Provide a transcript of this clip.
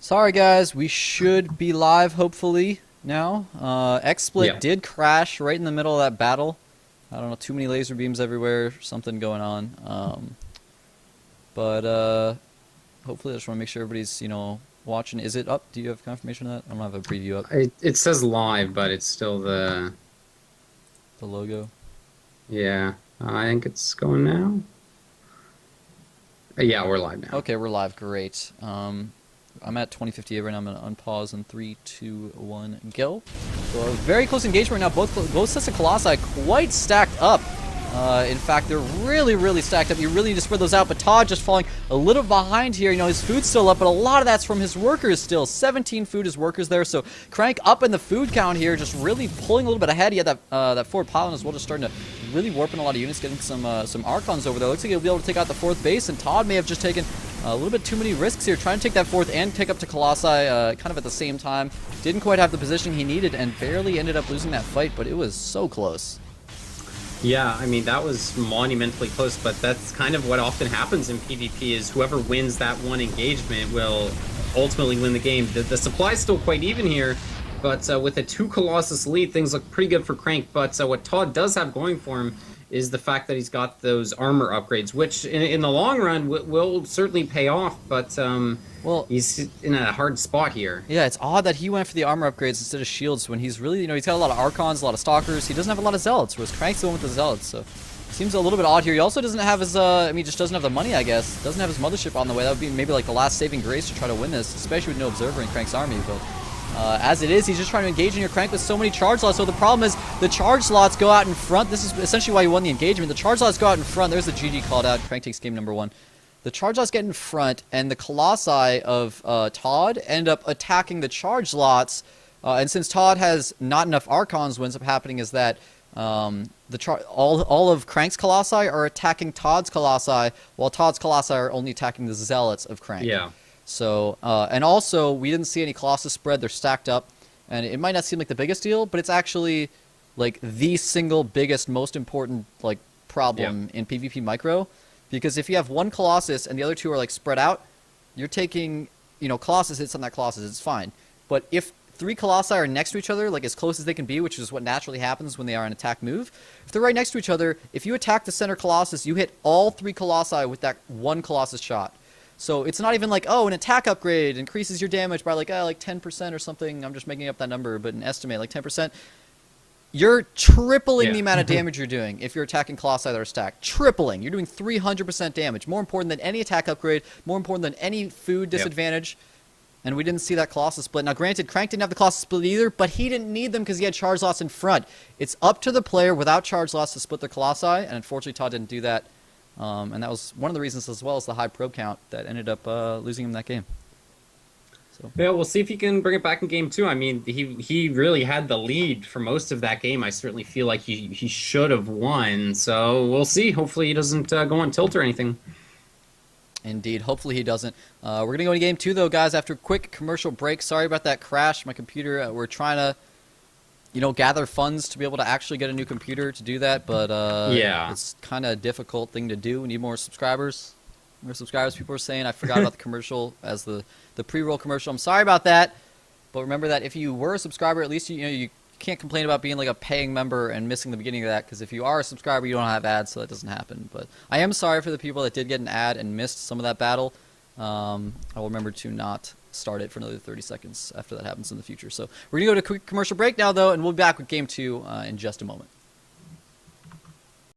Sorry guys, we should be live hopefully now. XSplit did crash right in the middle of that battle. I don't know, too many laser beams everywhere, something going on. But hopefully I just want to make sure everybody's, watching. Is it up? Do you have confirmation of that? I don't have a preview up. It says live, but it's still the logo. Yeah, I think it's going now. Yeah, we're live now. Okay, we're live. Great. I'm at 2058 right now. I'm going to unpause in 3, 2, 1, go. So a very close engagement right now. Both sets of Colossi quite stacked up. In fact, they're really stacked up. You really need to spread those out. But Todd just falling a little behind here. His food's still up, but a lot of that's from his workers still. 17 food is workers there. So Crank up in the food count here, just really pulling a little bit ahead. He had that forward pylon as well, just starting to really warp in a lot of units, getting some Archons over there. Looks like he'll be able to take out the fourth base, and Todd may have just taken a little bit too many risks here, trying to take that fourth and pick up to Colossi kind of at the same time. Didn't quite have the position he needed and barely ended up losing that fight, but it was so close. Yeah, I mean, that was monumentally close, but that's kind of what often happens in PvP is whoever wins that one engagement will ultimately win the game. The supply's still quite even here, but with a 2 Colossus lead, things look pretty good for Crank. But what Todd does have going for him is the fact that he's got those armor upgrades, which in the long run will certainly pay off, but well, he's in a hard spot here. Yeah, it's odd that he went for the armor upgrades instead of shields when he's really, he's got a lot of Archons, a lot of Stalkers. He doesn't have a lot of Zealots, whereas Crank's the one with the Zealots, so seems a little bit odd here. He also doesn't have his, he just doesn't have the money, I guess. Doesn't have his Mothership on the way. That would be maybe like the last saving grace to try to win this, especially with no Observer in Crank's army, but as it is, he's just trying to engage in your Crank with so many charge slots. So the problem is the charge slots go out in front. This is essentially why you won the engagement. The charge slots go out in front. There's the GG called out. Crank takes game number 1. The charge slots get in front, and the Colossi of Todd end up attacking the charge slots. And since Todd has not enough Archons, what ends up happening is that all of Crank's Colossi are attacking Todd's Colossi, while Todd's Colossi are only attacking the Zealots of Crank. Yeah. So, and also, we didn't see any Colossus spread. They're stacked up. And it might not seem like the biggest deal, but it's actually, like, the single biggest, most important, like, problem in PvP Micro. Because if you have one Colossus and the other 2 are, like, spread out, you're taking, Colossus hits on that Colossus. It's fine. But if 3 Colossi are next to each other, like, as close as they can be, which is what naturally happens when they are an attack move, if they're right next to each other, if you attack the center Colossus, you hit all 3 Colossi with that one Colossus shot. So it's not even like, oh, an attack upgrade increases your damage by like 10% or something. I'm just making up that number, but an estimate, like 10%. You're tripling the amount of damage you're doing if you're attacking Colossi that are stacked. Tripling. You're doing 300% damage. More important than any attack upgrade. More important than any food disadvantage. And we didn't see that Colossus split. Now, granted, Crank didn't have the Colossus split either, but he didn't need them because he had charge loss in front. It's up to the player without charge loss to split the Colossi, and unfortunately Todd didn't do that. And that was one of the reasons, as well as the high probe count, that ended up losing him that game. So. Yeah, we'll see if he can bring it back in game 2. I mean, he really had the lead for most of that game. I certainly feel like he should have won. So we'll see. Hopefully he doesn't go on tilt or anything. Indeed. Hopefully he doesn't. We're going to go into game 2, though, guys, after a quick commercial break. Sorry about that crash. My computer, we're trying to gather funds to be able to actually get a new computer to do that, but it's kind of a difficult thing to do. We need more subscribers. More subscribers, people are saying. I forgot about the commercial as the pre-roll commercial. I'm sorry about that, but remember that if you were a subscriber, at least you can't complain about being like a paying member and missing the beginning of that, because if you are a subscriber, you don't have ads, so that doesn't happen. But I am sorry for the people that did get an ad and missed some of that battle. I will remember to not start it for another 30 seconds after that happens in the future. So we're going to go to a quick commercial break now, though, and we'll be back with game 2 in just a moment.